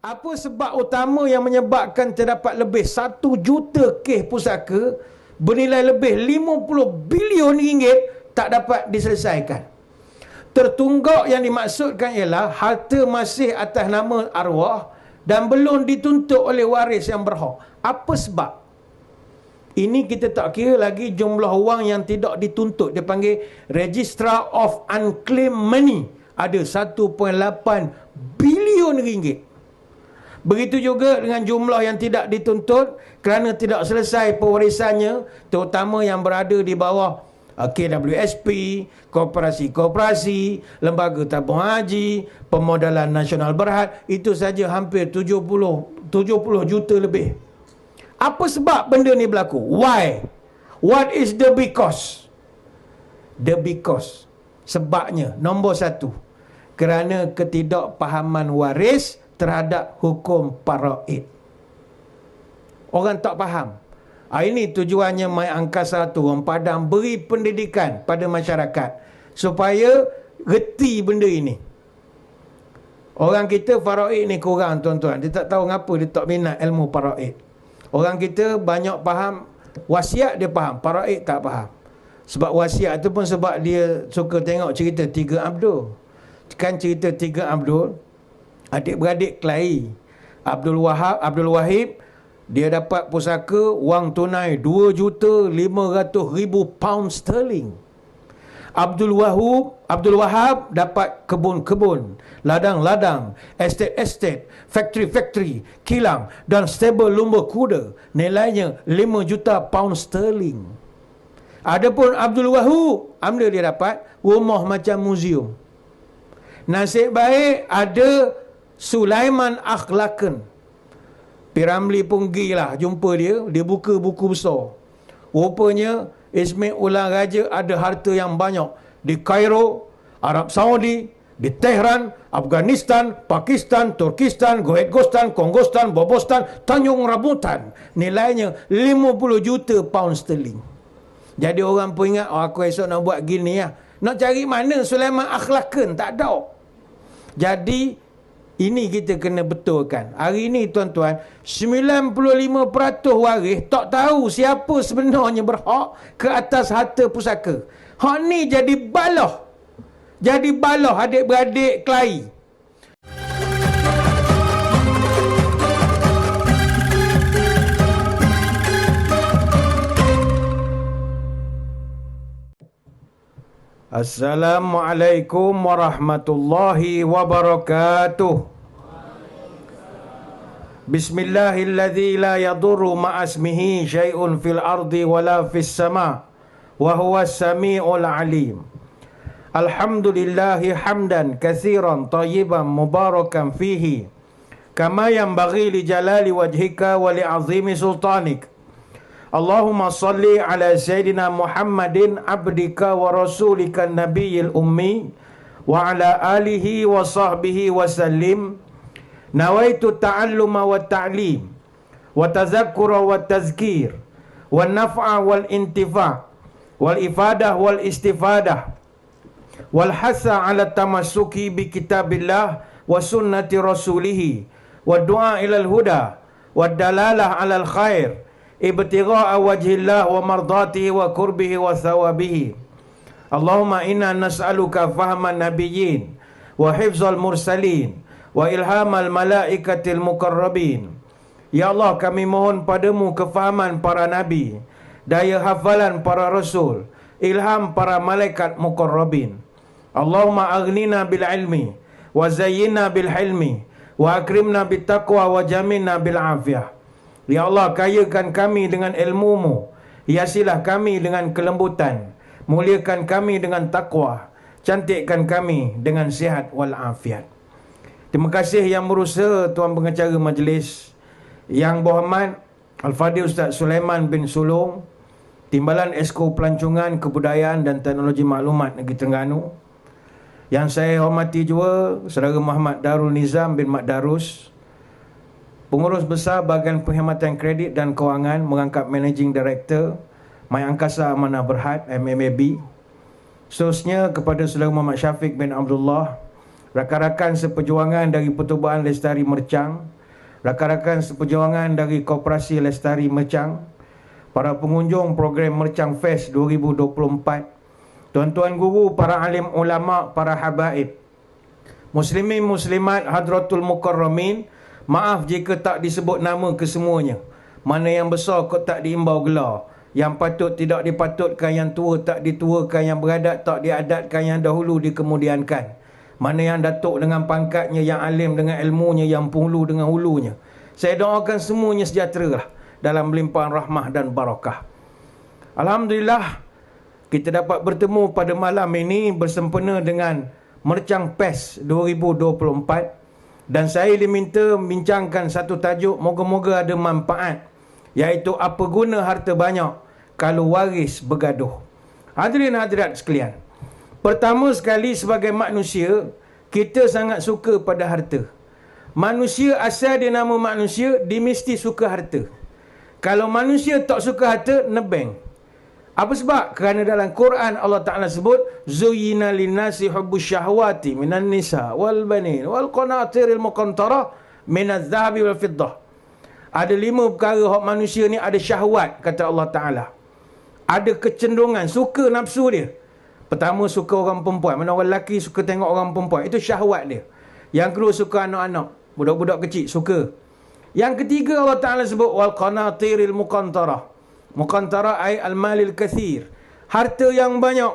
Apa sebab utama yang menyebabkan terdapat lebih 1 juta kes pusaka bernilai lebih 50 bilion ringgit tak dapat diselesaikan? Tertunggak yang dimaksudkan ialah harta masih atas nama arwah dan belum dituntut oleh waris yang berhak. Apa sebab? Ini kita tak kira lagi jumlah wang yang tidak dituntut. Dia panggil Registrar of Unclaimed Money. Ada 1.8 bilion ringgit. Begitu juga dengan jumlah yang tidak dituntut kerana tidak selesai pewarisannya, terutama yang berada di bawah KWSP, koperasi-koperasi, lembaga tabung haji, pemodalan nasional berhad, itu saja hampir 70 juta lebih. Apa sebab benda ni berlaku? Why? What is the because? The because. Sebabnya, nombor 1, kerana ketidakpahaman waris terhadap hukum faraid. Orang tak faham. Ini tujuannya Mai Angkasa tu, orang Padang beri pendidikan pada masyarakat supaya reti benda ini. Orang kita faraid ni kurang, tuan-tuan. Dia tak tahu ngapa dia tak minat ilmu faraid. Orang kita banyak faham wasiat, dia faham, faraid tak faham. Sebab wasiat tu pun sebab dia suka tengok cerita Tiga Abdul. Kan cerita Tiga Abdul, adik-beradik kelahi. Abdul Wahib, dia dapat pusaka wang tunai 2,500,000 pound sterling. Abdul Wahab dapat kebun-kebun, ladang-ladang, estate, factory, kilang dan stable lumba kuda. Nilainya 5 juta pound sterling. Adapun Abdul Wahab, dia dapat rumah macam muzium. Nasib baik ada Sulaiman Akhlaqan. Piramli pun pergilah jumpa dia. Dia buka buku besar. Rupanya Ismail Ulang Raja ada harta yang banyak di Kairo, Arab Saudi, di Tehran, Afghanistan, Pakistan, Turkistan, Goetgostan, Kongostan, Bobostan, Tanjung Rambutan. Nilainya 50 juta pound sterling. Jadi orang pun ingat, aku esok nak buat gini lah. Nak cari mana Sulaiman Akhlaqan? Tak ada. Jadi ini kita kena betulkan. Hari ini tuan-tuan, 95% waris tak tahu siapa sebenarnya berhak ke atas harta pusaka. Hak ni jadi balah. Jadi balah adik-beradik kelahi. Assalamualaikum warahmatullahi wabarakatuh. Bismillahilladzi la yadurru ma'asmihi syai'un fil ardi wala fis sama' wa huwas sami'ul alim. Alhamdulillahi hamdan katsiran tayyiban mubarakan fihi kama yanbaghi li jalali wajhika wa li 'azimi sultanik. Allahumma salli ala Sayyidina Muhammadin abdika wa rasulika nabiyil ummi wa ala alihi wa sahbihi wa sallim. Nawaitu ta'alluma wa ta'lim wa tazakkura wa tazkir wa naf'a wal intifa' wal ifadah wal istifadah wal hasa ala tamassuki bi kitabillah wa sunnati rasulihi wa du'a ilal huda wa dalalah alal khair ibtigha'a wajhillah wa mardatihi wa kurbihi wa thawabihi. Allahumma inna nas'aluka fahman nabiyyin wa hifzal mursalin wa ilhamal malaikatil mukarrabin. Ya Allah, kami mohon padamu kefahaman para nabi, daya hafalan para rasul, ilham para malaikat mukarrabin. Allahumma aghnina bil ilmi wa zayyinna bil hilmi wa akrimna bit taqwa wa jamilna bil afiyah. Ya Allah, kayakan kami dengan ilmu-Mu, hiasilah kami dengan kelembutan, muliakan kami dengan takwa, cantikkan kami dengan sihat wal afiat. Terima kasih yang berusaha Tuan Pengacara Majlis, Yang Berhormat Al-Fadhil Ustaz Sulaiman bin Sulong, Timbalan Esko Pelancongan Kebudayaan dan Teknologi Maklumat Negeri Terengganu. Yang saya hormati juga Saudara Muhammad Darul Nizam bin Mat Darus, Pengurus Besar Bahagian Perkhidmatan Kredit dan Kewangan, merangkap Managing Director Mai Angkasa Amanah Berhad MMAB. Seterusnya kepada Saudara Muhammad Syafiq bin Abdullah, rakan-rakan seperjuangan dari Pertubuhan Lestari Mercang, rakan-rakan seperjuangan dari Koperasi Lestari Mercang, para pengunjung program Mercang Fest 2024, tuan-tuan guru, para alim ulama, para habaib, muslimin muslimat, hadratul mukarramin, maaf jika tak disebut nama kesemuanya. Mana yang besar kok tak diimbau gelar, yang patut tidak dipatutkan, yang tua tak dituakan, yang beradat tak diadatkan, yang dahulu dikemudiankan. Mana yang datuk dengan pangkatnya, yang alim dengan ilmunya, yang punglu dengan hulunya. Saya doakan semuanya sejahtera dalam limpahan rahmah dan barakah. Alhamdulillah, kita dapat bertemu pada malam ini bersempena dengan Mercang Fest 2024, dan saya diminta membincangkan satu tajuk moga-moga ada manfaat, iaitu apa guna harta banyak kalau waris bergaduh. Hadirin hadirat sekalian, pertama sekali sebagai manusia, kita sangat suka pada harta. Manusia asal dia nama manusia, dia mesti suka harta. Kalau manusia tak suka harta, nebeng. Apa sebab? Kerana dalam Quran Allah Ta'ala sebut, Zuyyina linnasi hubbus syahwati minan nisa wal banin wal qanatiril muqantarah minaz zahabi wal fiddah. Ada 5 perkara hak manusia ni ada syahwat, kata Allah Ta'ala. Ada kecenderungan, suka nafsu dia. Pertama, suka orang perempuan. Mana orang lelaki suka tengok orang perempuan, itu syahwat dia. Yang kedua, suka anak-anak, budak-budak kecil, suka. Yang ketiga, Allah Ta'ala sebut wal qanatiril muqantarah. Muqantarah ay al-malil kathir, harta yang banyak,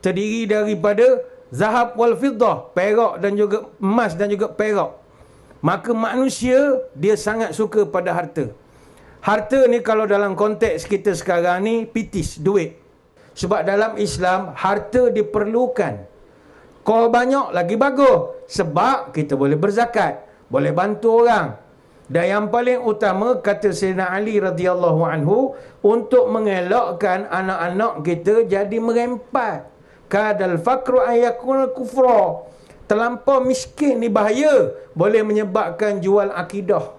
terdiri daripada zahab wal fiddah, perak dan juga emas dan juga perak. Maka manusia dia sangat suka pada harta. Harta ni kalau dalam konteks kita sekarang ni pitis, duit. Sebab dalam Islam harta diperlukan. Kalau banyak lagi bagus, sebab kita boleh berzakat, boleh bantu orang. Dan yang paling utama, kata Sayyidina Ali radhiyallahu anhu, untuk mengelakkan anak-anak kita jadi merempat. Kadal faqru ayakun kufra. Terlampau miskin ni bahaya, boleh menyebabkan jual akidah.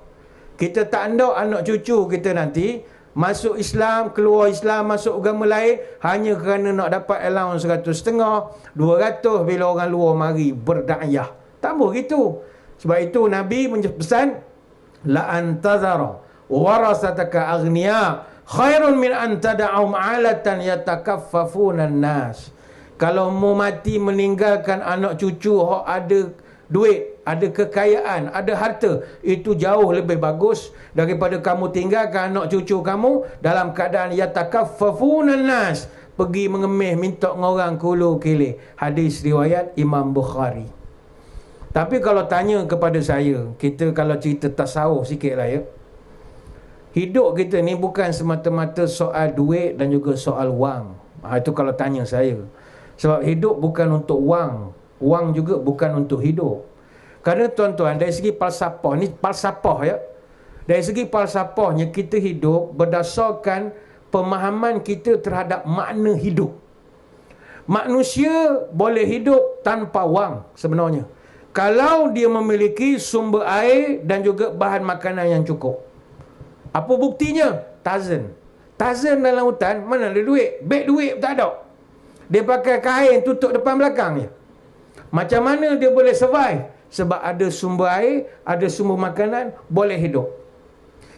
Kita tak nak anak cucu kita nanti masuk Islam, keluar Islam, masuk agama lain hanya kerana nak dapat allowance 150, 200 bila orang luar mari berdakwah. Tak boleh gitu. Sebab itu Nabi pesan, la antazara warasataka aghniya khairun min an tad'um alatan yatakaffafuna an-nas. Kalau mau mati meninggalkan anak cucu hok ada duit, ada kekayaan, ada harta, itu jauh lebih bagus daripada kamu tinggalkan anak cucu kamu dalam keadaan yatakaffafuna an-nas, pergi mengemih minta ngorang kulu kili. Hadis riwayat Imam Bukhari. Tapi kalau tanya kepada saya, kita kalau cerita tasawuf sikit lah ya, hidup kita ni bukan semata-mata soal duit dan juga soal wang. Itu kalau tanya saya. Sebab hidup bukan untuk wang, wang juga bukan untuk hidup. Kerana tuan-tuan, dari segi falsafah, ni falsafah ya, dari segi falsafahnya kita hidup berdasarkan pemahaman kita terhadap makna hidup. Manusia boleh hidup tanpa wang sebenarnya, kalau dia memiliki sumber air dan juga bahan makanan yang cukup. Apa buktinya? Tarzan dalam hutan, mana ada duit? Beg duit tak ada. Dia pakai kain tutup depan belakang je. Macam mana dia boleh survive? Sebab ada sumber air, ada sumber makanan, boleh hidup.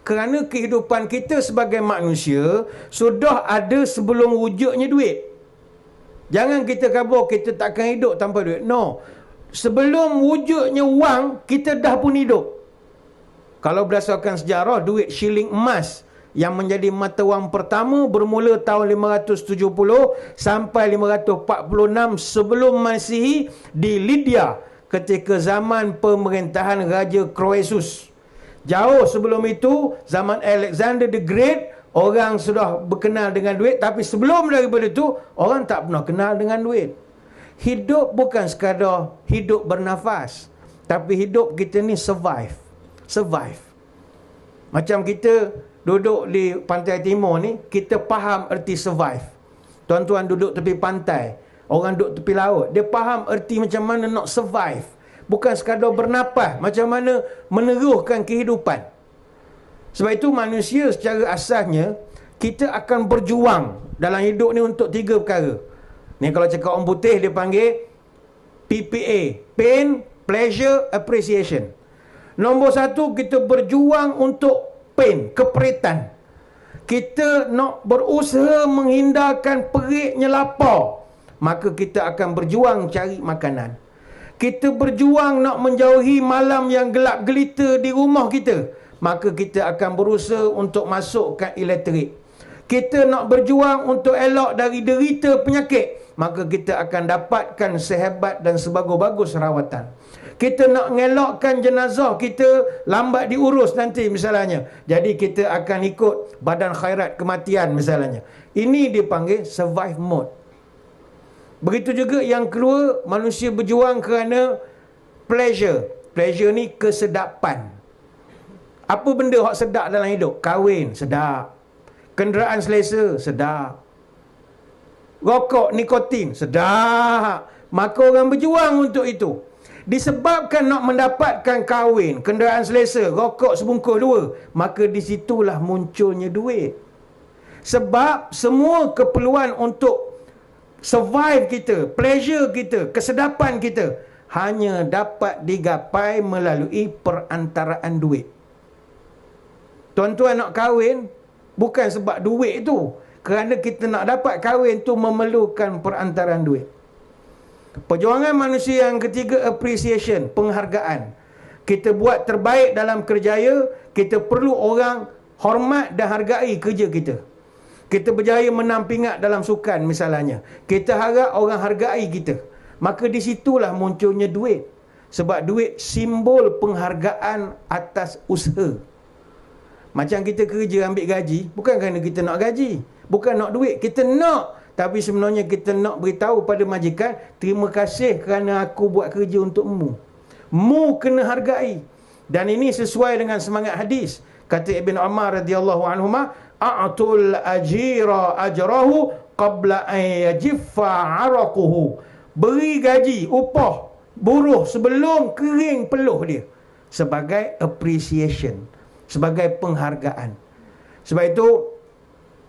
Kerana kehidupan kita sebagai manusia sudah ada sebelum wujudnya duit. Jangan kita kabur kita takkan hidup tanpa duit. No. Sebelum wujudnya wang, kita dah pun hidup. Kalau berdasarkan sejarah, duit shilling emas yang menjadi mata wang pertama bermula tahun 570 sampai 546 sebelum Masihi di Lydia ketika zaman pemerintahan Raja Croesus. Jauh sebelum itu, zaman Alexander the Great, orang sudah berkenal dengan duit, tapi sebelum daripada itu, orang tak pernah kenal dengan duit. Hidup bukan sekadar hidup bernafas, tapi hidup kita ni survive. Macam kita duduk di pantai timur ni, kita faham erti survive. Tuan-tuan duduk tepi pantai, orang duduk tepi laut, dia faham erti macam mana nak survive. Bukan sekadar bernafas, macam mana meneruhkan kehidupan. Sebab itu manusia secara asasnya, kita akan berjuang dalam hidup ni untuk 3 perkara. Ni kalau cakap orang putih, dia panggil PPA, Pain, Pleasure, Appreciation. Nombor satu, kita berjuang untuk pain, keperitan. Kita nak berusaha menghindarkan periknya lapar, maka kita akan berjuang cari makanan. Kita berjuang nak menjauhi malam yang gelap gelita di rumah kita, maka kita akan berusaha untuk masukkan elektrik. Kita nak berjuang untuk elak dari derita penyakit, maka kita akan dapatkan sehebat dan sebagus-bagus rawatan. Kita nak ngelakkan jenazah kita lambat diurus nanti misalnya, jadi kita akan ikut badan khairat kematian misalnya. Ini dipanggil survive mode. Begitu juga yang kedua, manusia berjuang kerana pleasure. Pleasure ni kesedapan. Apa benda yang sedap dalam hidup? Kahwin, sedap. Kenderaan selesa, sedap. Rokok, nikotin, sedap. Maka orang berjuang untuk itu. Disebabkan nak mendapatkan kahwin, kenderaan selesa, rokok sebungkus 2, maka disitulah munculnya duit. Sebab semua keperluan untuk survive kita, pleasure kita, kesedapan kita hanya dapat digapai melalui perantaraan duit. Tuan-tuan nak kahwin bukan sebab duit tu, kerana kita nak dapat kahwin tu memerlukan perantaraan duit. Perjuangan manusia yang ketiga, appreciation, penghargaan. Kita buat terbaik dalam kerjaya, kita perlu orang hormat dan hargai kerja kita. Kita berjaya menang pingat dalam sukan misalnya, kita harap orang hargai kita. Maka disitulah munculnya duit. Sebab duit simbol penghargaan atas usaha. Macam kita kerja ambil gaji, bukan kerana kita nak gaji, bukan nak duit, kita nak. Tapi sebenarnya kita nak beritahu pada majikan, terima kasih kerana aku buat kerja untukmu. Mu kena hargai. Dan ini sesuai dengan semangat hadis. Kata Ibn Umar radhiyallahu anhuma, a'tul ajira ajrahu qabla an yajiffa 'araquhu. Beri gaji, upah buruh sebelum kering peluh dia, sebagai appreciation, sebagai penghargaan. Sebab itu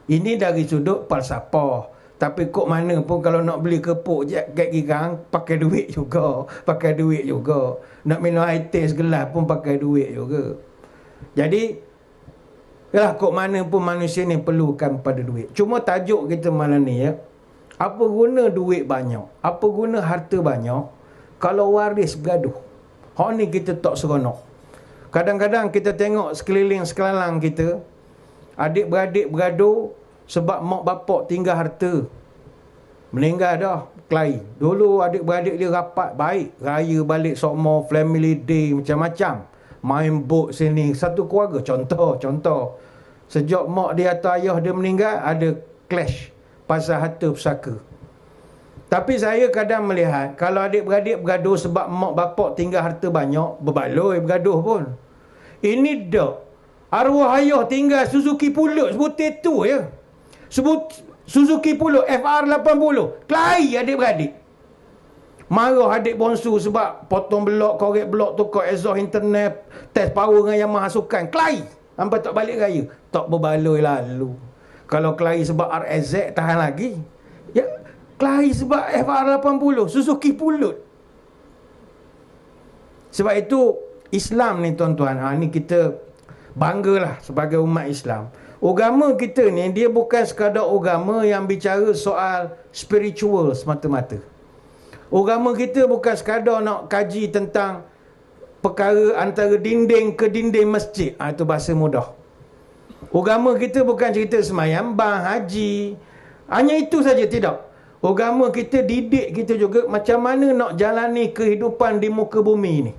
ini dari sudut falsafah. Tapi kok mana pun kalau nak beli kepuk kat girang, pakai duit juga. Pakai duit juga. Nak minum air teh segelas pun pakai duit juga. Jadi, yalah, kok mana pun manusia ni perlukan pada duit. Cuma tajuk kita malam ni ya, apa guna duit banyak? Apa guna harta banyak kalau waris bergaduh? Hak ni kita tak seronok. Kadang-kadang kita tengok sekeliling sekelalang kita, adik-beradik bergaduh sebab mak bapak tinggal harta. Meninggal dah, kelahi. Dulu adik-beradik dia rapat baik, raya balik sokmo, family day, macam-macam. Main boat sini, satu keluarga. Contoh. Sejak mak dia atau ayah dia meninggal, ada clash pasal harta pusaka. Tapi saya kadang melihat, kalau adik-beradik bergaduh sebab mak bapak tinggal harta banyak, berbaloi bergaduh pun. Ini dah arwah ayah tinggal Suzuki Pulut, sebutir tu ya. Suzuki Pulut FR80, kelahi adik-beradik. Marah adik bonsu sebab potong blok, korek blok, tukar exhaust internet, test power dengan Yamaha sukan, kelahi. Sampai tak balik raya, tak berbaloi lalu. Kalau kelahi sebab RSZ, tahan lagi. Ya, kelahi sebab FR80, Suzuki Pulut. Sebab itu Islam ni tuan-tuan, ni kita banggalah sebagai umat Islam. Agama kita ni, dia bukan sekadar agama yang bicara soal spiritual semata-mata. Agama kita bukan sekadar nak kaji tentang perkara antara dinding ke dinding masjid. Itu bahasa mudah. Agama kita bukan cerita semayang, haji. Hanya itu saja, tidak. Agama kita didik kita juga macam mana nak jalani kehidupan di muka bumi ni.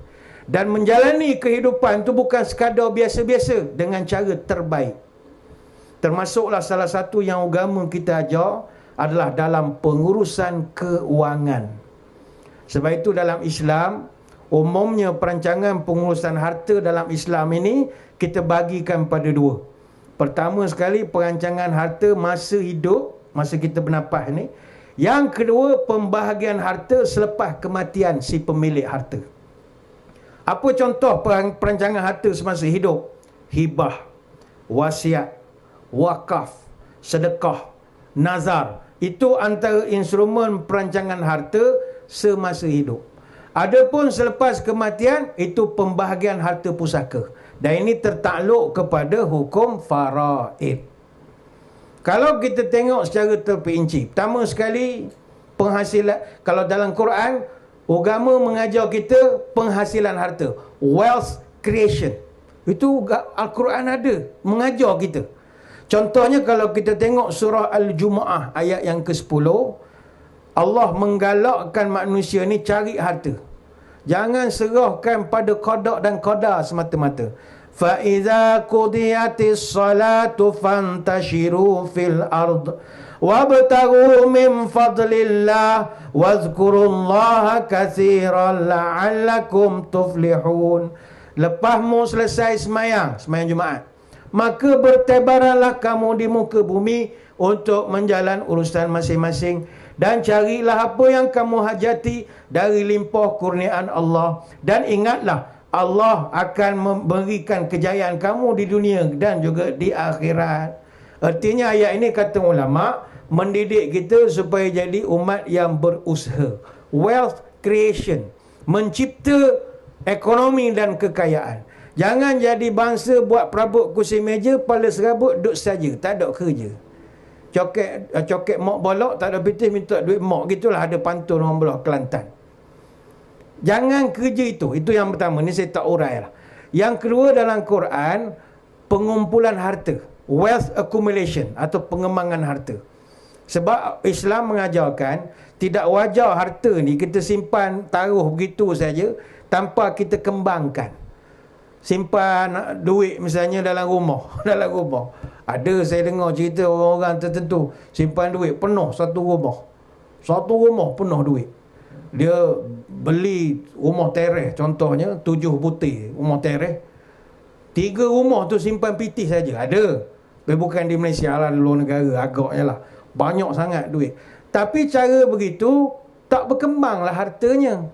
Dan menjalani kehidupan tu bukan sekadar biasa-biasa, dengan cara terbaik. Termasuklah salah satu yang agama kita ajar adalah dalam pengurusan keuangan. Sebab itu dalam Islam, umumnya perancangan pengurusan harta dalam Islam ini kita bagikan pada dua. Pertama sekali, perancangan harta masa hidup, masa kita bernafas ni. Yang kedua, pembahagian harta selepas kematian si pemilik harta. Apa contoh perancangan harta semasa hidup? Hibah, wasiat, wakaf, sedekah, nazar. Itu antara instrumen perancangan harta semasa hidup. Adapun selepas kematian, itu pembahagian harta pusaka. Dan ini tertakluk kepada hukum faraid. Kalau kita tengok secara terperinci, pertama sekali, penghasilan. Kalau dalam Quran, agama mengajar kita penghasilan harta. Wealth creation. Itu Al-Quran ada, mengajar kita. Contohnya kalau kita tengok surah Al-Jumu'ah ayat yang ke-10, Allah menggalakkan manusia ni cari harta. Jangan serahkan pada qada dan qadar semata-mata. Fa iza qudiyatis salatu fantashiru fil ard wabtaghu min fadlillah wadhkurullaha katsiran la'allakum tuflihun. Lepasmu selesai sembahyang Jumaat, maka bertebaranlah kamu di muka bumi untuk menjalan urusan masing-masing, dan carilah apa yang kamu hajati dari limpah kurniaan Allah. Dan ingatlah, Allah akan memberikan kejayaan kamu di dunia dan juga di akhirat. Artinya ayat ini, kata ulama, mendidik kita supaya jadi umat yang berusaha. Wealth creation, mencipta ekonomi dan kekayaan. Jangan jadi bangsa buat perabot kursi meja, kepala serabut, duduk saja, tak ada kerja. Coket mak bolok, tak ada pitih, minta duit mak. Gitulah ada pantun orang belah Kelantan. Jangan kerja itu. Itu yang pertama. Ni saya tak urai lah. Yang kedua, dalam Quran, pengumpulan harta. Wealth accumulation atau pengembangan harta. Sebab Islam mengajarkan, tidak wajar harta ni kita simpan, taruh begitu saja tanpa kita kembangkan. Simpan duit misalnya dalam rumah. Dalam rumah. Ada saya dengar cerita orang-orang tertentu simpan duit penuh satu rumah. Satu rumah penuh duit. Dia beli rumah teres, contohnya 7 butir rumah teres. 3 rumah tu simpan pitih saja. Ada. Tapi bukan di Malaysia lah, di luar negara agaknya lah. Banyak sangat duit. Tapi cara begitu tak berkembang lah hartanya.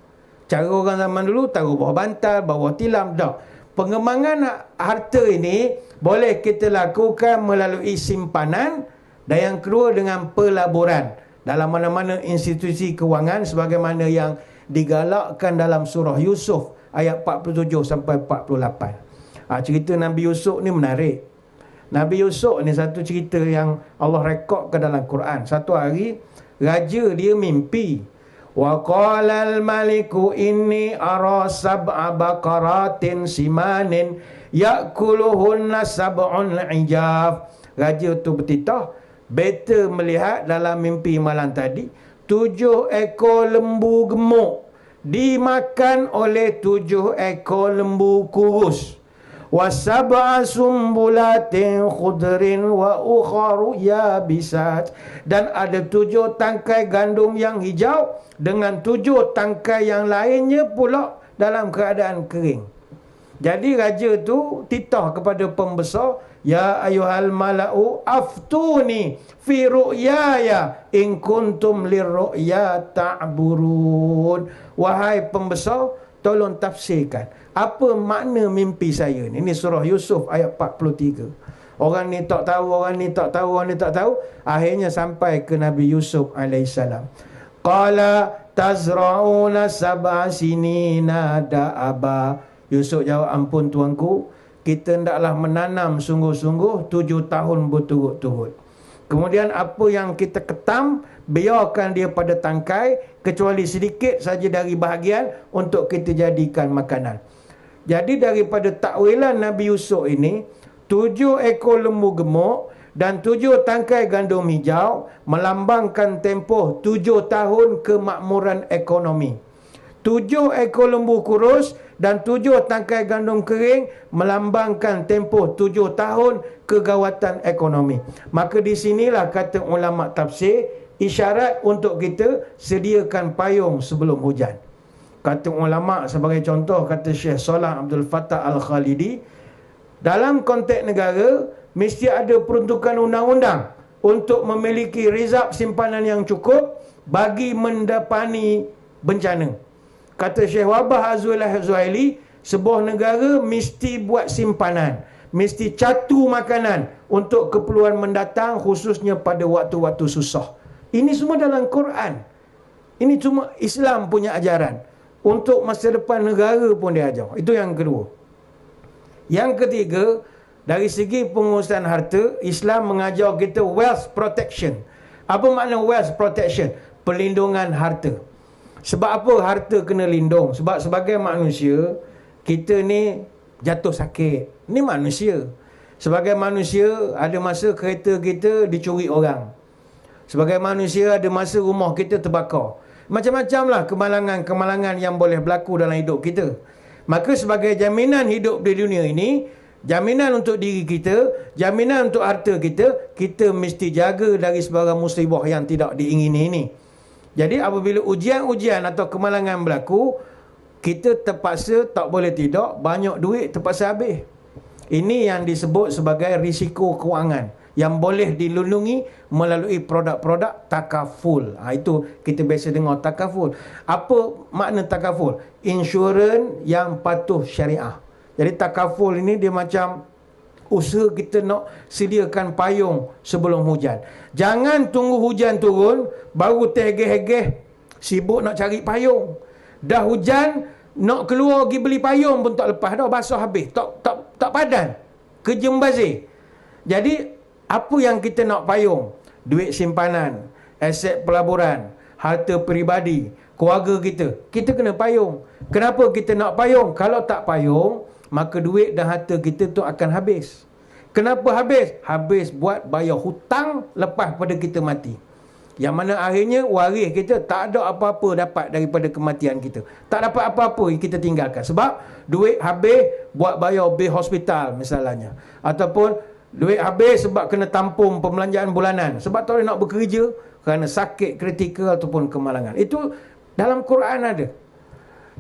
Cara orang zaman dulu taruh bawah bantal, bawah tilam, dah. Pengembangan harta ini boleh kita lakukan melalui simpanan, dan yang kedua dengan pelaburan dalam mana-mana institusi kewangan, sebagaimana yang digalakkan dalam surah Yusuf ayat 47 sampai 48. Cerita Nabi Yusuf ni menarik. Nabi Yusuf ni satu cerita yang Allah rekodkan dalam Quran. Satu hari raja dia mimpi. Wa qala al-maliku inni ara sab'a baqaratin simanin ya'kuluhunna sab'un ijaf. Raja tu bertitah, beta melihat dalam mimpi malam tadi 7 ekor lembu gemuk dimakan oleh 7 ekor lembu kurus. Wa sab'a sumbulatin khudrin wa ukharu yabisat. Dan ada 7 tangkai gandum yang hijau dengan 7 tangkai yang lainnya pula dalam keadaan kering. Jadi raja tu titah kepada pembesar, ya ayuhal mala'u aftuni fi ru'yaya in kuntum lirru'ya ta'burun. Wahai pembesar, tolong tafsirkan apa makna mimpi saya ni. Ini surah Yusuf ayat 43. Orang ni tak tahu, orang ni tak tahu, orang ni tak tahu. Akhirnya sampai ke Nabi Yusuf alaihissalam. Qala tazra'una sab'a sinina da'aba. Yusuf jawab, ampun tuanku, kita hendaklah menanam sungguh-sungguh 7 tahun berturut-turut. Kemudian apa yang kita ketam, biarkan dia pada tangkai, kecuali sedikit saja dari bahagian untuk kita jadikan makanan. Jadi daripada takwilan Nabi Yusuf ini, 7 ekor lembu gemuk dan 7 tangkai gandum hijau melambangkan tempoh 7 tahun kemakmuran ekonomi. 7 ekor lembu kurus dan 7 tangkai gandum kering melambangkan tempoh 7 tahun kegawatan ekonomi. Maka di sinilah kata ulama tafsir, isyarat untuk kita sediakan payung sebelum hujan. Kata ulama sebagai contoh, kata Syekh Salah Abdul Fattah Al-Khalidi, dalam konteks negara mesti ada peruntukan undang-undang untuk memiliki rizab simpanan yang cukup bagi mendapani bencana. Kata Syekh Wabah Az-Zuhaili, sebuah negara mesti buat simpanan, mesti catu makanan untuk keperluan mendatang, khususnya pada waktu-waktu susah. Ini semua dalam Quran. Ini cuma Islam punya ajaran. untuk masa depan negara pun dia ajar. Itu yang kedua. Yang ketiga, dari segi pengurusan harta, Islam mengajar kita wealth protection. Apa makna wealth protection? Perlindungan harta. Sebab apa harta kena lindung? Sebab sebagai manusia, kita ni jatuh sakit. Ni manusia. Sebagai manusia, ada masa kereta kita dicuri orang. Sebagai manusia, ada masa rumah kita terbakar. Macam-macam lah kemalangan-kemalangan yang boleh berlaku dalam hidup kita. Maka sebagai jaminan hidup di dunia ini, jaminan untuk diri kita, jaminan untuk harta kita, kita mesti jaga dari sebarang musibah yang tidak diingini ini. Jadi apabila ujian-ujian atau kemalangan berlaku, kita terpaksa, tak boleh tidak, banyak duit terpaksa habis. Ini yang disebut sebagai risiko kewangan yang boleh dilindungi melalui produk-produk takaful. Itu kita biasa dengar takaful. Apa makna takaful? Insurans yang patuh syariah. Jadi takaful ini dia macam usaha kita nak sediakan payung sebelum hujan. Jangan tunggu hujan turun baru terhegeh-hegeh sibuk nak cari payung. Dah hujan nak keluar pergi beli payung pun tak lepas dah, basah habis. Tak padan. Kerja membazir. Jadi apa yang kita nak payung? Duit simpanan, aset pelaburan, harta peribadi, keluarga kita. Kita kena payung. Kenapa kita nak payung? Kalau tak payung, maka duit dan harta kita tu akan habis. Kenapa habis? Habis buat bayar hutang lepas pada kita mati. Yang mana akhirnya waris kita tak ada apa-apa dapat daripada kematian kita. Tak dapat apa-apa kita tinggalkan. Sebab duit habis buat bayar bil hospital misalnya. Ataupun duit habis sebab kena tampung pembelanjaan bulanan. Sebab tak boleh nak bekerja kerana sakit kritikal ataupun kemalangan. Itu dalam Quran ada.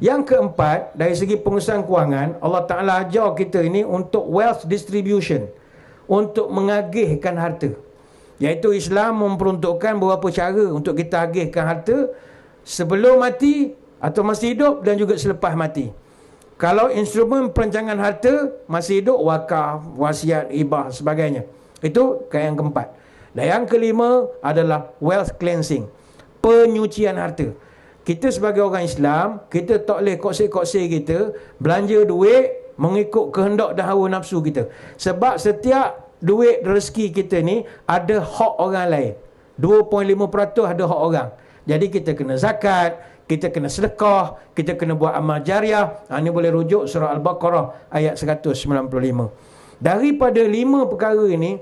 Yang keempat, dari segi pengurusan kewangan, Allah Ta'ala ajar kita ini untuk wealth distribution. Untuk mengagihkan harta. Iaitu Islam memperuntukkan beberapa cara untuk kita agihkan harta sebelum mati atau masih hidup dan juga selepas mati. Kalau instrumen perancangan harta masih hidup, wakaf, wasiat, hibah, sebagainya. Itu yang keempat. Dan yang kelima adalah wealth cleansing. Penyucian harta. Kita sebagai orang Islam, kita tak boleh koksir-koksir kita belanja duit mengikut kehendak dan hawa nafsu kita. Sebab setiap duit rezeki kita ni ada hak orang lain. 2.5% ada hak orang. Jadi kita kena zakat, kita kena sedekah, kita kena buat amal jariah. Ini boleh rujuk surah Al-Baqarah ayat 195. Daripada 5 perkara ini,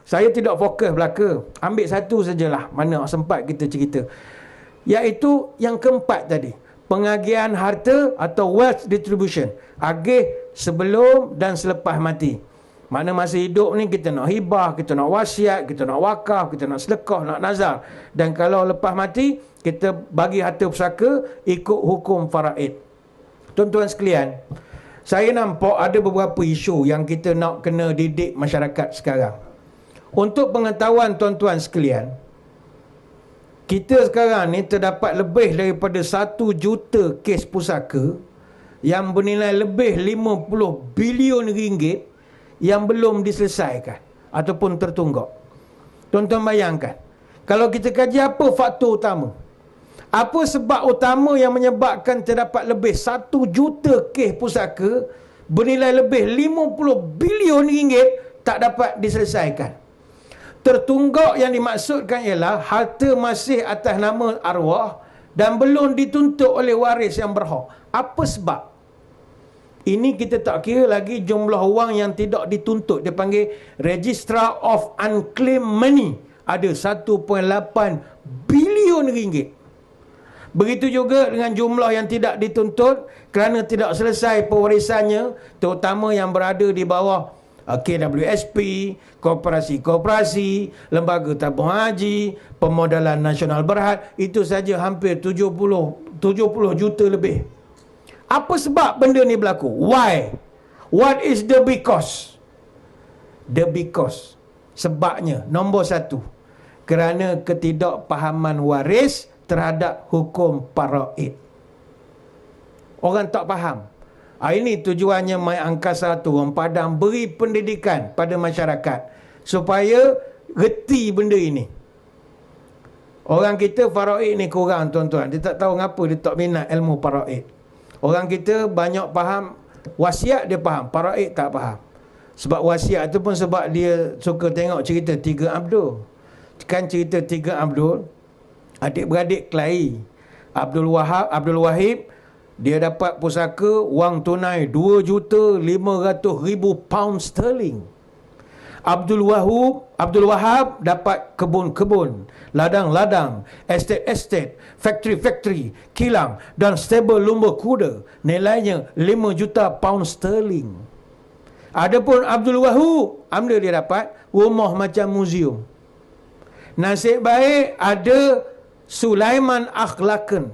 saya tidak fokus belaka. Ambil satu sajalah, mana sempat kita cerita. Iaitu yang keempat tadi. Pengagihan harta atau wealth distribution. Agih sebelum dan selepas mati. Mana masa hidup ni kita nak hibah, kita nak wasiat, kita nak wakaf, kita nak sedekah, nak nazar. Dan kalau lepas mati, kita bagi harta pusaka ikut hukum faraid. Tuan-tuan sekalian, saya nampak ada beberapa isu yang kita nak kena didik masyarakat sekarang. Untuk pengetahuan tuan-tuan sekalian, kita sekarang ni terdapat lebih daripada 1 juta kes pusaka yang bernilai lebih 50 bilion ringgit yang belum diselesaikan ataupun tertunggak. Tuan-tuan bayangkan, kalau kita kaji apa faktor utama, apa sebab utama yang menyebabkan terdapat lebih 1 juta kes pusaka bernilai lebih 50 bilion ringgit tak dapat diselesaikan. Tertunggak yang dimaksudkan ialah harta masih atas nama arwah dan belum dituntut oleh waris yang berhak. Apa sebab? Ini kita tak kira lagi jumlah wang yang tidak dituntut. Dia panggil Registrar of Unclaimed Money. Ada 1.8 bilion ringgit. Begitu juga dengan jumlah yang tidak dituntut kerana tidak selesai pewarisannya, terutama yang berada di bawah KWSP, korporasi-korporasi, lembaga tabung haji, pemodalan nasional berhad. Itu saja hampir 70 juta lebih. Apa sebab benda ni berlaku? Why? What is the because? The because. Sebabnya, nombor 1. Kerana ketidakpahaman waris terhadap hukum faraid. Orang tak faham. Ini tujuannya Mai Angkasa tu, orang Padang beri pendidikan pada masyarakat supaya reti benda ini. Orang kita faraid ni kurang tuan-tuan. Dia tak tahu ngapa dia tak minat ilmu faraid. Orang kita banyak faham wasiat, dia faham, faraid tak faham. Sebab wasiat tu pun sebab dia suka tengok cerita Tiga Abdul. Kan cerita Tiga Abdul, adik-beradik kelahi. Abdul Wahid, dia dapat pusaka wang tunai 2,500,000 pound sterling. Abdul Wahab dapat kebun-kebun, ladang-ladang, estate, factory, kilang dan stable lumba kuda. Nilainya 5 juta pound sterling. Adapun Abdul Wahab, dia dapat rumah macam muzium. Nasib baik ada Sulaiman Akhlaqan.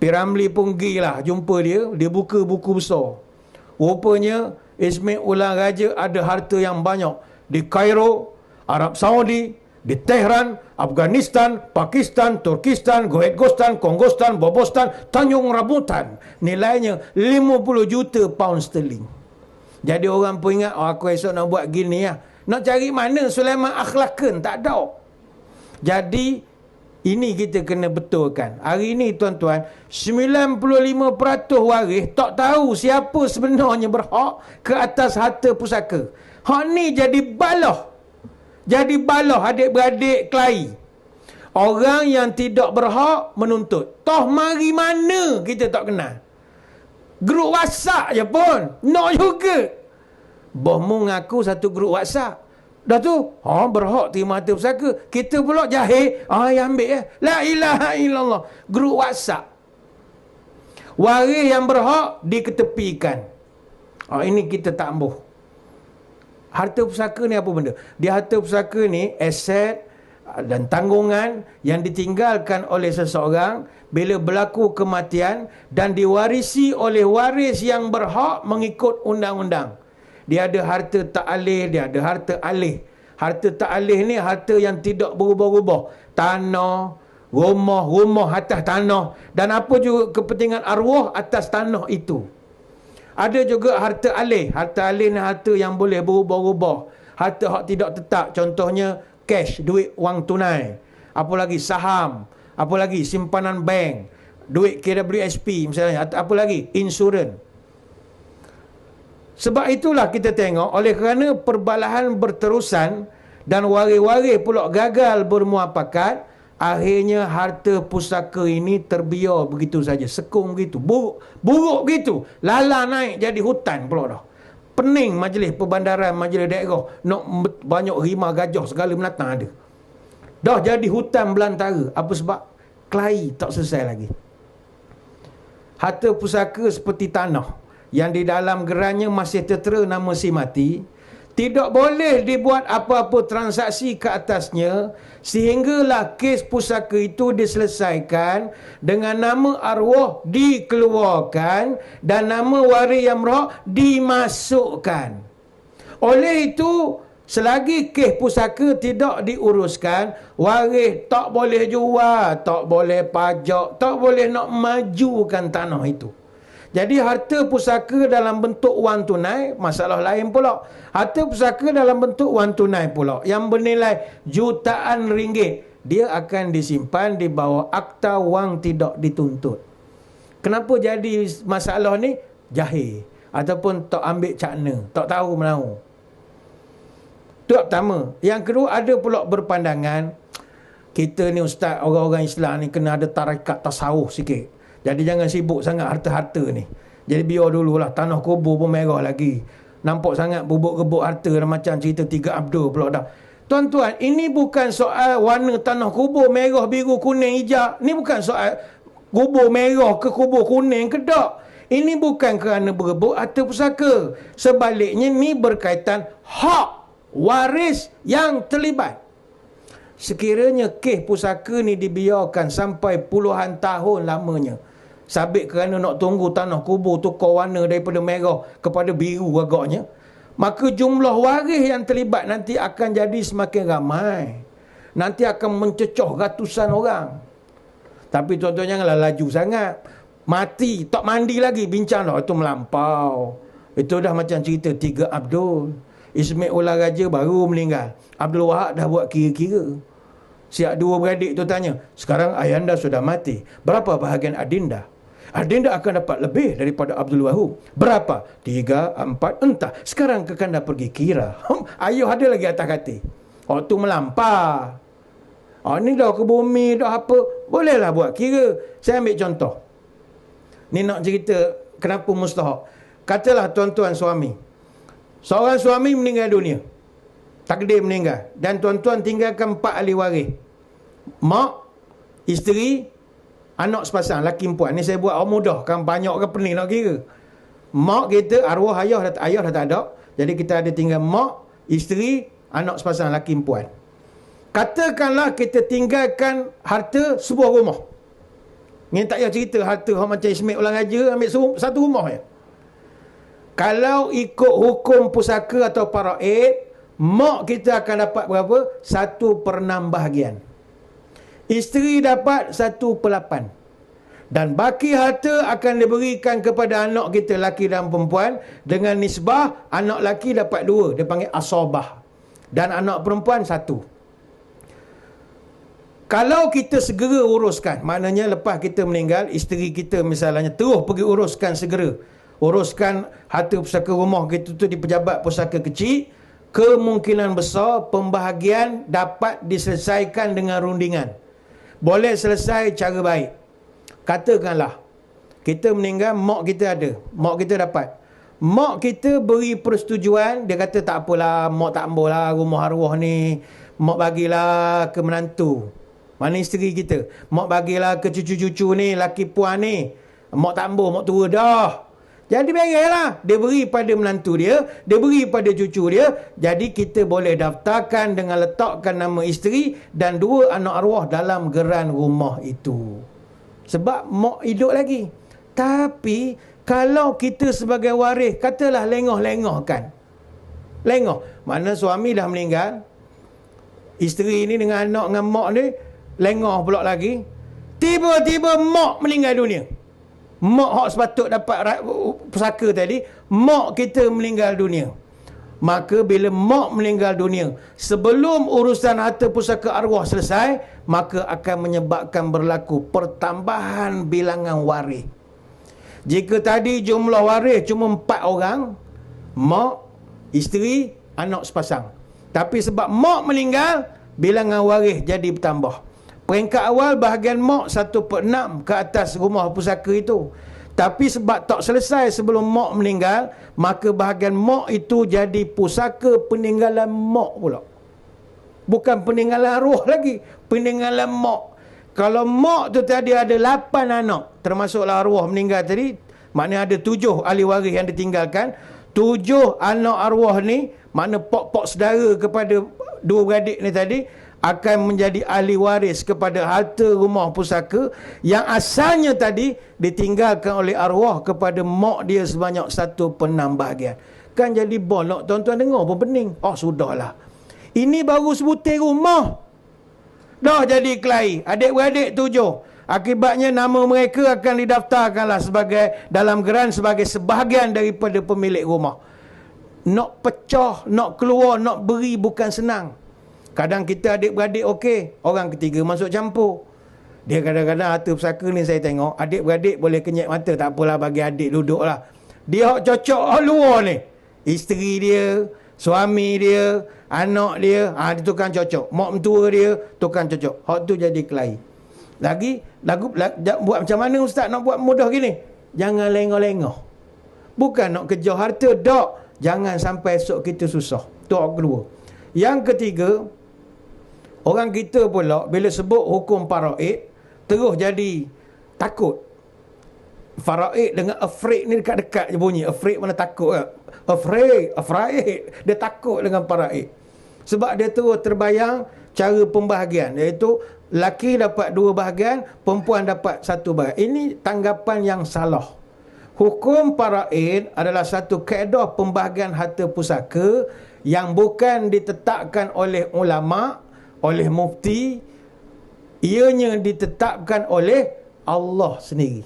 Piramli pun pergilah jumpa dia buka buku besar. Rupanya Ismail Ulang Raja ada harta yang banyak di Kairo, Arab Saudi, di Tehran, Afghanistan, Pakistan, Turkistan, Goetgostan, Kongostan, Bobostan, Tanjung Rambutan. Nilainya 50 juta pound sterling. Jadi orang pun ingat, aku esok nak buat gini lah. Nak cari mana Sulaiman Akhlaqan? Tak ada. Jadi ini kita kena betulkan. Hari ini tuan-tuan, 95% waris tak tahu siapa sebenarnya berhak ke atas harta pusaka. Hak ni jadi baloh. Jadi baloh adik-beradik kelahi. Orang yang tidak berhak menuntut. Toh mari mana kita tak kenal. Grup WhatsApp je pun. Nak juga. Bohmu ngaku satu grup WhatsApp. Dah tu, berhak terima harta pusaka. Kita pula jahil, yang ambil ya. La ilaha illallah. Grup WhatsApp. Waris yang berhak diketepikan. Ini kita tak ambuh. Harta pusaka ni apa benda? Dia harta pusaka ni aset dan tanggungan yang ditinggalkan oleh seseorang bila berlaku kematian dan diwarisi oleh waris yang berhak mengikut undang-undang. Dia ada harta ta'alih, dia ada harta alih. Harta ta'alih ni harta yang tidak berubah-ubah. Tanah, rumah atas tanah. Dan apa juga kepentingan arwah atas tanah itu. Ada juga harta alih. Harta alih ni harta yang boleh berubah-ubah. Harta hak tidak tetap. Contohnya cash, duit wang tunai. Apa lagi? Saham. Apa lagi? Simpanan bank. Duit KWSP misalnya. Apa lagi? Insurans. Sebab itulah kita tengok, oleh kerana perbalahan berterusan dan waris-waris pula gagal bermuafakat, akhirnya harta pusaka ini terbiar begitu saja, sekung begitu, buruk begitu, lala naik jadi hutan pula dah. Pening majlis perbandaran, majlis daerah, nak banyak rimau gajah segala binatang ada. Dah jadi hutan belantara. Apa sebab? Kelahi tak selesai lagi. Harta pusaka seperti tanah yang di dalam gerannya masih tertera nama si mati, tidak boleh dibuat apa-apa transaksi ke atasnya sehinggalah kes pusaka itu diselesaikan dengan nama arwah dikeluarkan dan nama waris yang berhak dimasukkan. Oleh itu, selagi kes pusaka tidak diuruskan, waris tak boleh jual, tak boleh pajak, tak boleh nak majukan tanah itu. Jadi harta pusaka dalam bentuk wang tunai, masalah lain pula. Harta pusaka dalam bentuk wang tunai pula, yang bernilai jutaan ringgit, dia akan disimpan di bawah akta wang tidak dituntut. Kenapa jadi masalah ni? Jahil. Ataupun tak ambil cakna, tak tahu menahu. Itu yang pertama. Yang kedua, ada pula berpandangan, kita ni ustaz, orang-orang Islam ni kena ada tarekat tasawuf sikit. Jadi jangan sibuk sangat harta-harta ni. Jadi biar dululah, tanah kubur pun merah lagi. Nampak sangat bubuk-gebuk harta macam cerita Tiga Abdul pula dah. Tuan-tuan, ini bukan soal warna tanah kubur merah, biru, kuning, hijau. Ini bukan soal kubur merah ke kubur kuning ke tak. Ini bukan kerana berebut harta pusaka. Sebaliknya ni berkaitan hak waris yang terlibat. Sekiranya kes pusaka ni dibiarkan sampai puluhan tahun lamanya, sabit kerana nak tunggu tanah kubur tukar warna daripada merah kepada biru agaknya, maka jumlah waris yang terlibat nanti akan jadi semakin ramai. Nanti akan mencecoh ratusan orang. Tapi tuan-tuan janganlah laju sangat. Mati, tak mandi lagi, bincang dah. Itu melampau. Itu dah macam cerita Tiga Abdul. Ismail Ulang Raja baru meninggal. Abdul Wahab dah buat kira-kira. Siap dua beradik tu tanya, sekarang ayanda sudah mati, berapa bahagian adinda? Ada yang tak akan dapat lebih daripada Abdul Wahab. Berapa? 3, 4, entah. Sekarang ke kanda pergi kira. Ayuh ada lagi atas katil. Tu melampau. Ni dah ke bumi, dah apa. Bolehlah buat kira. Saya ambil contoh. Ni nak cerita kenapa mustahak. Katalah tuan-tuan suami. Seorang suami meninggal dunia. Takdir meninggal. Dan tuan-tuan tinggalkan 4 ahli waris. Mak, isteri, anak sepasang, laki perempuan. Ni saya buat mudah. Kan banyak ke pening nak kira. Mak kita, arwah ayah dah tak ada. Jadi kita ada tinggal mak, isteri, anak sepasang, laki perempuan. Katakanlah kita tinggalkan harta sebuah rumah. Ni tak payah cerita harta macam Ismail Ulang Raja, ambil satu rumah je. Kalau ikut hukum pusaka atau paraid, mak kita akan dapat berapa? 1/6 bahagian. Isteri dapat 1/8. Dan baki harta akan diberikan kepada anak kita, laki dan perempuan, dengan nisbah anak laki dapat 2. Dia panggil asabah. Dan anak perempuan 1. Kalau kita segera uruskan, maknanya lepas kita meninggal, isteri kita misalnya terus pergi uruskan segera. Uruskan harta pusaka rumah kita tu di pejabat pusaka kecil, kemungkinan besar pembahagian dapat diselesaikan dengan rundingan. Boleh selesai cara baik. Katakanlah kita meninggal, mak kita ada, mak kita dapat. Mak kita beri persetujuan, dia kata tak apalah, mak tak ambillah rumah arwah ni, mak bagilah ke menantu. Mana isteri kita? Mak bagilah ke cucu-cucu ni, laki puan ni. Mak tak ambil, mak tua dah. Jadi biarlah. Dia beri pada menantu dia, dia beri pada cucu dia. Jadi kita boleh daftarkan dengan letakkan nama isteri dan 2 anak arwah dalam geran rumah itu. Sebab mak hidup lagi. Tapi kalau kita sebagai waris, katalah lengah-lengahkan. Lengah. Mana suami dah meninggal, isteri ni dengan anak dengan mak ni lengah pula lagi. Tiba-tiba mak meninggal dunia. Mak hak sepatut dapat pusaka tadi, mak kita meninggal dunia. Maka bila mak meninggal dunia, sebelum urusan harta pusaka arwah selesai, maka akan menyebabkan berlaku pertambahan bilangan waris. Jika tadi jumlah waris cuma 4 orang, mak, isteri, anak sepasang. Tapi sebab mak meninggal, bilangan waris jadi bertambah. Peringkat awal bahagian mak 1/6 ke atas rumah pusaka itu. Tapi sebab tak selesai sebelum mak meninggal, maka bahagian mak itu jadi pusaka peninggalan mak pula. Bukan peninggalan arwah lagi, peninggalan mak. Kalau mak tu tadi ada 8 anak, termasuklah arwah meninggal tadi, maknanya ada 7 ahli waris yang ditinggalkan. 7 anak arwah ni, makna pok-pok saudara kepada 2 beradik ni tadi, akan menjadi ahli waris kepada harta rumah pusaka yang asalnya tadi ditinggalkan oleh arwah kepada mak dia sebanyak 1/6 bahagian. Kan jadi bolok, tuan-tuan dengar pun pening. Sudahlah. Ini baru sebutir rumah. Dah jadi kelahi. Adik-beradik 7. Akibatnya nama mereka akan didaftarkanlah sebagai dalam geran sebagai sebahagian daripada pemilik rumah. Nak pecah, nak keluar, nak beri bukan senang. Kadang kita adik-beradik okey, orang ketiga masuk campur. Dia kadang-kadang harta pusaka ni saya tengok, adik-beradik boleh kenyek mata, tak apalah bagi adik duduklah. Dia hak cocok luar ni. Isteri dia, suami dia, anak dia, dia tukang cocok. Mak mentua dia, tukang cocok. Hak tu jadi kelahi. Lagi, buat macam mana ustaz nak buat mudah gini? Jangan lengah-lengah. Bukan nak kejar harta, tak. Jangan sampai esok kita susah. Tu hak kedua. Yang ketiga, orang kita pula bila sebut hukum faraid terus jadi takut. Faraid dengan afraid ni dekat-dekat je bunyi. Afraid mana takut ke? Afraid. Dia takut dengan faraid. Sebab dia terus terbayang cara pembahagian, iaitu laki dapat 2 bahagian, perempuan dapat 1 bahagian. Ini tanggapan yang salah. Hukum faraid adalah satu kaedah pembahagian harta pusaka yang bukan ditetapkan oleh ulama, oleh mufti, ianya ditetapkan oleh Allah sendiri.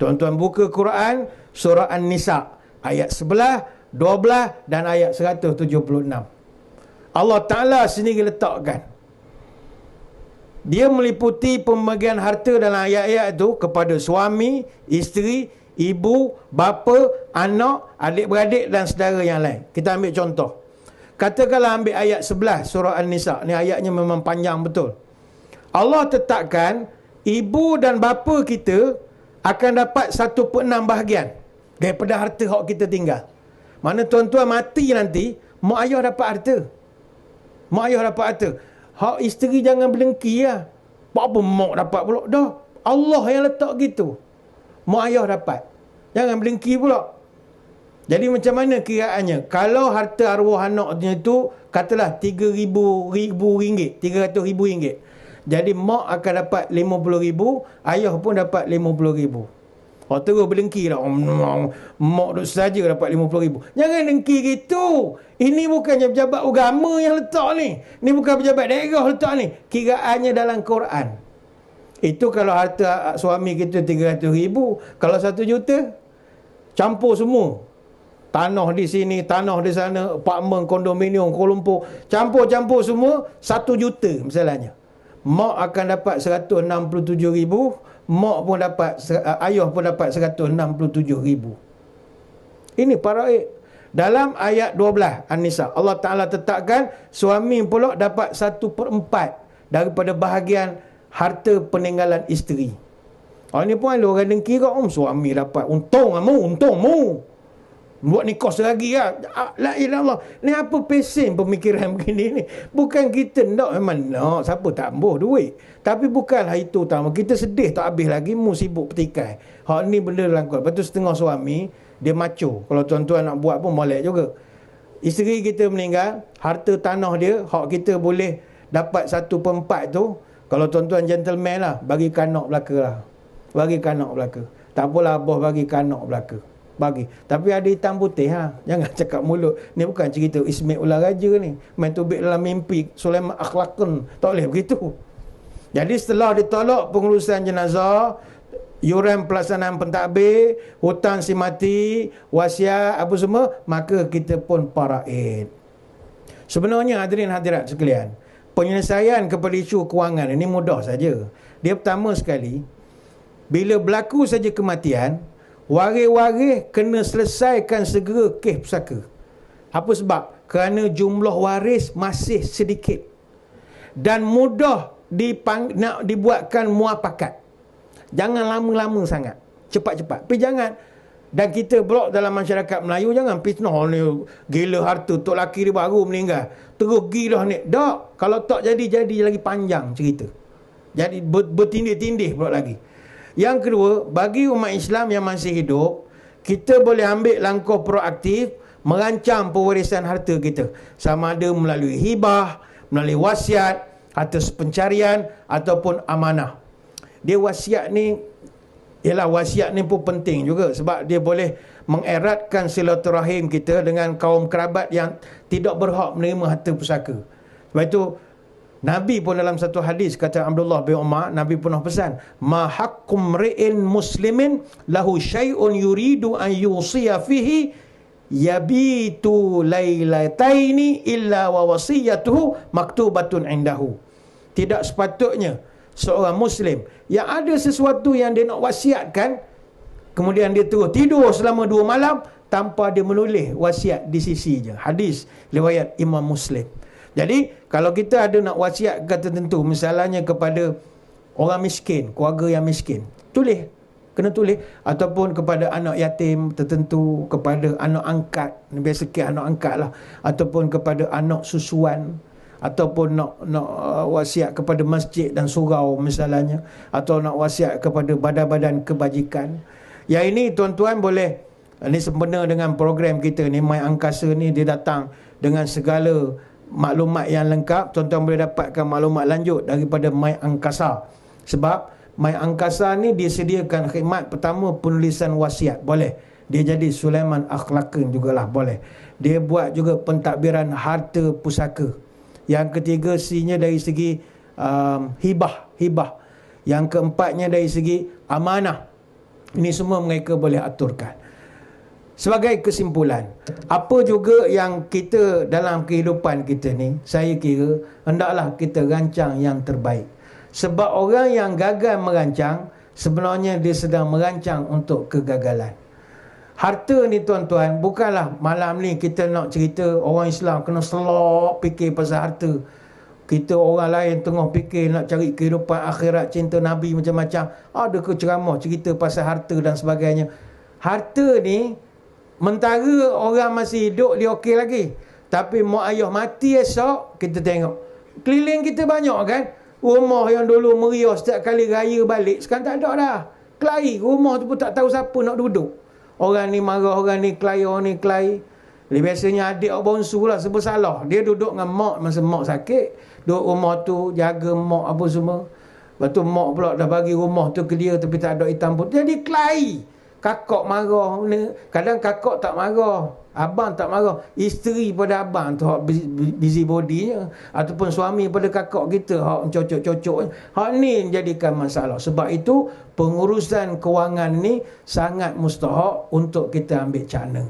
Tuan-tuan buka Quran, surah An-Nisa, ayat 11, 12 dan ayat 176. Allah Ta'ala sendiri letakkan. Dia meliputi pembagian harta dalam ayat-ayat itu kepada suami, isteri, ibu, bapa, anak, adik-beradik dan saudara yang lain. Kita ambil contoh. Katakanlah ambil ayat 11 surah An-Nisa. Ni ayatnya memang panjang betul. Allah tetapkan ibu dan bapa kita akan dapat 1/6 bahagian daripada harta hak kita tinggal. Mana tuan-tuan mati nanti, mak ayah dapat harta. Mak ayah dapat harta. Hak isteri jangan berlengki lah. Apa mak dapat pula? Dah, Allah yang letak gitu. Mak ayah dapat. Jangan berlengki pula. Jadi macam mana kiraannya? Kalau harta arwah anaknya tu, katalah RM3,000, RM300,000. Jadi mak akan dapat RM50,000, ayah pun dapat RM50,000. Oh, terus berlengki lah. Mak duk saja dapat RM50,000. Jangan dengki gitu. Ini bukannya pejabat agama yang letak ni. Ini bukan pejabat daerah letak ni. Kiraannya dalam Quran. Itu kalau harta suami kita RM300,000. Kalau RM1,000,000, campur semua. Tanah di sini, tanah di sana, apartmen, kondominium, Kuala Lumpur. Campur-campur semua, RM1,000,000 misalnya. Mak akan dapat RM167,000. Mak pun dapat, ayah pun dapat RM167,000. Ini faraid. Dalam ayat 12 An-Nisa, Allah Ta'ala tetapkan suami pula dapat 1/4 daripada bahagian harta peninggalan isteri. Ini pun ada orang dengki kat, suami dapat. Untung mu. Buat nikah selagi lah. La ilallah. Ni apa pesen pemikiran begini ni? Bukan kita nak, memang nak. Siapa tak ambuh duit. Tapi bukanlah itu utama. Kita sedih tak habis lagi, mu sibuk petikai. Hak ni benda dalam Quran. Lepas tu setengah suami, dia macho. Kalau tuan-tuan nak buat pun molek juga. Isteri kita meninggal, harta tanah dia, hak kita boleh dapat 1/4 tu. Kalau tuan-tuan gentleman lah, bagi kanak belaka lah. Bagi kanak belaka. Tak apalah abah bagi kanak belaka. Bagi. Tapi ada hitam putih ha. Jangan cakap mulut. Ni bukan cerita Ismail Ular Raja ni. Main tubik dalam mimpi. Sulaiman akhlakun. Tak boleh begitu. Jadi setelah ditolak pengurusan jenazah, yuran pelaksanaan pentadbir, hutang si mati, wasiat, apa semua, maka kita pun faraid. Sebenarnya hadirin hadirat sekalian, penyelesaian kepada isu kewangan ini mudah saja. Dia pertama sekali, bila berlaku saja kematian, waris-waris kena selesaikan segera kes pusaka. Apa sebab? Kerana jumlah waris masih sedikit dan mudah nak dibuatkan muafakat. Jangan lama-lama sangat, cepat-cepat. Tapi jangan. Dan kita pula dalam masyarakat Melayu, jangan fitnah ni gila harta, tok laki dia baru meninggal, terus gila ni. Tak, kalau tak jadi lagi panjang cerita. Jadi bertindih-tindih pula lagi. Yang kedua, bagi umat Islam yang masih hidup, kita boleh ambil langkah proaktif merancang pewarisan harta kita. Sama ada melalui hibah, melalui wasiat, atas pencarian ataupun amanah. Dia wasiat ni, wasiat ni pun penting juga sebab dia boleh mengeratkan silaturahim kita dengan kaum kerabat yang tidak berhak menerima harta pusaka. Sebab itu Nabi pun dalam satu hadis, kata Abdullah bin Umar, Nabi pernah pesan, ma haqqum ri'in muslimin lahu syai'un yuridu an yusiya fihi yabitu lailataini illa wa wasiyatuhu maktubatun indahu. Tidak sepatutnya seorang Muslim yang ada sesuatu yang dia nak wasiatkan, kemudian dia terus tidur selama 2 malam tanpa dia menulis wasiat di sisinya. Hadis riwayat Imam Muslim. Jadi kalau kita ada nak wasiat tertentu, misalnya kepada orang miskin, keluarga yang miskin, tulis, kena tulis. Ataupun kepada anak yatim tertentu, kepada anak angkat, biasa anak angkat lah, ataupun kepada anak susuan, ataupun nak wasiat kepada masjid dan surau misalnya, atau nak wasiat kepada badan-badan kebajikan. Yang ini tuan-tuan boleh, ini sempena dengan program kita ni, My Angkasa ni, dia datang dengan segala maklumat yang lengkap. Tuan-tuan boleh dapatkan maklumat lanjut daripada My Angkasa. Sebab My Angkasa ni dia sediakan khidmat pertama penulisan wasiat, boleh. Dia jadi Sulaiman Akhlakun jugalah, boleh. Dia buat juga pentadbiran harta pusaka. Yang ketiga sinya dari segi hibah. Yang keempatnya dari segi amanah. Ini semua mereka boleh aturkan. Sebagai kesimpulan, apa juga yang kita dalam kehidupan kita ni, saya kira hendaklah kita rancang yang terbaik. Sebab orang yang gagal merancang, sebenarnya dia sedang merancang untuk kegagalan. Harta ni tuan-tuan, bukanlah malam ni kita nak cerita orang Islam kena selok fikir pasal harta. Kita orang lain tengah fikir nak cari kehidupan akhirat, cinta Nabi macam-macam. Ada ke ceramah cerita pasal harta dan sebagainya. Harta ni, mentara orang masih hidup dia okey lagi. Tapi mak ayah mati esok, kita tengok. Keliling kita banyak kan? Rumah yang dulu meriah setiap kali raya balik, sekarang tak ada dah. Kelahi, rumah tu pun tak tahu siapa nak duduk. Orang ni marah, orang ni kelahi, orang ni kelahi. Jadi biasanya adik bonsu lah sebab salah. Dia duduk dengan mak masa mak sakit. Duduk rumah tu, jaga mak apa semua. Lepas tu mak pula dah bagi rumah tu ke dia tapi tak ada hitam putih. Jadi kelahi. Kakak marah. Kadang kakak tak marah. Abang tak marah. Isteri pada abang tu hak busy body-nya. Ataupun suami pada kakak kita hak cocok-cocok. Hak ni jadikan masalah. Sebab itu pengurusan kewangan ni sangat mustahak untuk kita ambil cana.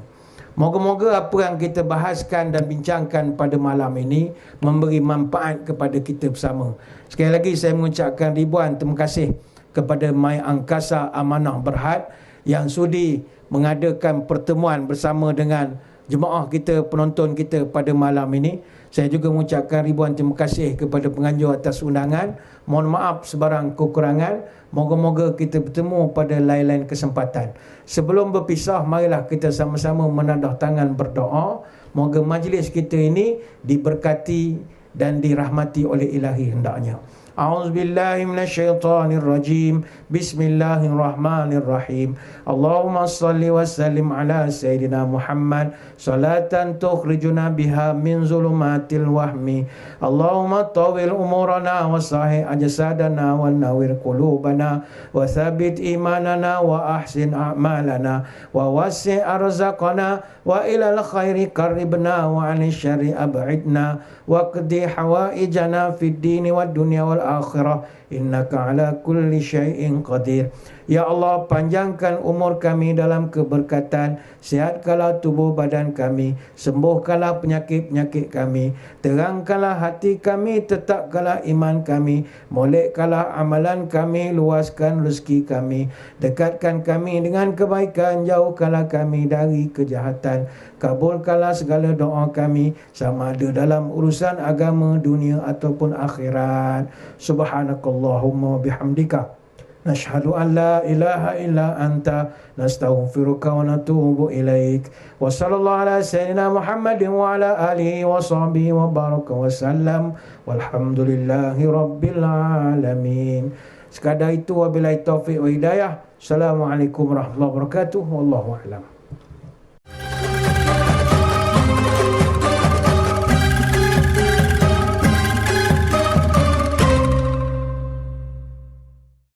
Moga-moga apa yang kita bahaskan dan bincangkan pada malam ini memberi manfaat kepada kita bersama. Sekali lagi saya mengucapkan ribuan terima kasih kepada My Angkasa Amanah Berhad yang sudi mengadakan pertemuan bersama dengan jemaah kita, penonton kita pada malam ini. Saya juga mengucapkan ribuan terima kasih kepada penganjur atas undangan. Mohon maaf sebarang kekurangan. Moga-moga kita bertemu pada lain-lain kesempatan. Sebelum berpisah, marilah kita sama-sama menadah tangan berdoa. Moga majlis kita ini diberkati dan dirahmati oleh Ilahi hendaknya. A'udzubillahi minasyaitonirrajim. Bismillahirrahmanirrahim. Allahumma salli wa sallim ala Sayyidina Muhammad salatan tukhrijuna biha min zulumatil wahmi. Allahumma tawil umurana wa sahih ajsadana wa nawwir qulubana wa thabbit imanana wa ahsin a'malana wa wasi' arzaqana wa ilal khairi qarribna wa 'anil syarri ab'idna wa qdi hawaijana fid dini wad dunya wal akhirah innaka ala kulli syai'in qadir. Ya Allah, panjangkan umur kami dalam keberkatan, sihatkanlah tubuh badan kami, sembuhkanlah penyakit-penyakit kami, terangkanlah hati kami, tetapkanlah iman kami, molekkanlah amalan kami, luaskan rezeki kami, dekatkan kami dengan kebaikan, jauhkanlah kami dari kejahatan, kabulkanlah segala doa kami sama ada dalam urusan agama, dunia ataupun akhirat. Subhanakallahumma bihamdika nashhadu an la ilaha illa anta nastaghfiruka wa natubu ilaik. Wa sallallahu ala sayyidina Muhammadin wa ala alihi wa sahbihi wa baraka wa sallam. Walhamdulillahi rabbil alamin. Sekadar itu wabillahi taufiq wa hidayah. Assalamualaikum warahmatullahi wabarakatuh. Wallahu a'lam.